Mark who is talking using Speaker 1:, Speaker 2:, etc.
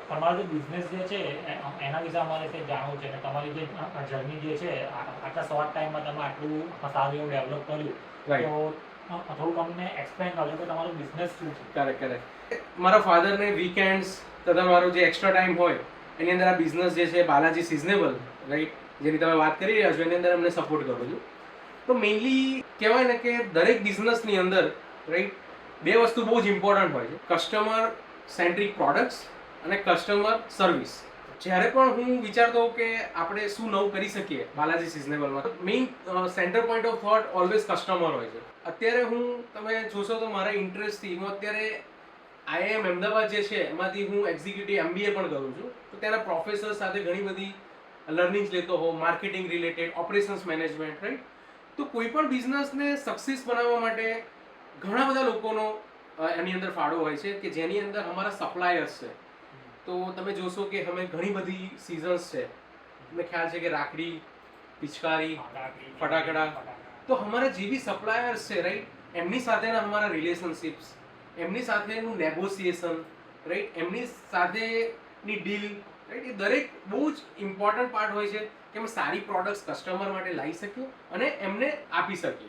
Speaker 1: તમારો જે બિઝનેસ જે છે એના વિશે અમારે કંઈ જાણવું છે અને તમારી જે જર્ની જે છે આટલા શોર્ટ ટાઈમમાં તમે આટલું સારું એવું ડેવલપ કર્યું, તો થોડુંક અમને એક્સપ્લેન કરજો કે તમારો બિઝનેસ શું છે.
Speaker 2: કરેક્ટ. મારા ફાધરને વીકેન્ડ્સ તથા મારો જે એક્સ્ટ્રા ટાઈમ હોય એની અંદર આ બિઝનેસ જે છે બાલાજી સિઝનેબલ, રાઈટ, જેની તમે વાત કરી રહ્યા છો એની અંદર અમને સપોર્ટ કરું છું. તો મેઇનલી કહેવાય ને કે દરેક બિઝનેસની અંદર, રાઈટ, બે વસ્તુ બહુ જ ઇમ્પોર્ટન્ટ હોય છે: કસ્ટમર સેન્ટ્રિક પ્રોડક્ટ્સ અને કસ્ટમર સર્વિસ. જ્યારે પણ હું વિચારતો કે આપણે શું નવું કરી શકીએ બાલાજી સિઝનેબલમાં, main center point of thought always customer હોય છે. અત્યારે તમે જોશો તો મારા ઇન્ટરેસ્ટથી હું અત્યારે IIM અમદાવાદ જે છે એમાંથી હું એક્ઝિક્યુટિવ MBA પણ કરું છું. તો ત્યાંના પ્રોફેસર સાથે ઘણી બધી લર્નિંગ્સ લેતો હોઉં, marketing related, operations management, right. તો કોઈ પણ બિઝનેસને સક્સેસ બનાવવા માટે ઘણા બધા લોકોનો એની અંદર ફાળો હોય છે કે જેની અંદર અમારા સપ્લાયર્સ છે. તો તમે જોશો કે અમે ઘણી બધી સિઝન્સ છે, તમને ખ્યાલ છે કે રાખડી, પિચકારી, ફટાકડા, તો અમારા જે બી સપ્લાયર્સ છે, રાઈટ, એમની સાથેના અમારા રિલેશનશિપ્સ, એમની સાથેનું નેગોશિએશન, રાઈટ, એમની સાથેની ડીલ, રાઈટ, એ દરેક બહુ જ ઇમ્પોર્ટન્ટ પાર્ટ હોય છે કે અમે સારી પ્રોડક્ટ્સ કસ્ટમર માટે લાવી શકીએ અને એમને આપી શકીએ.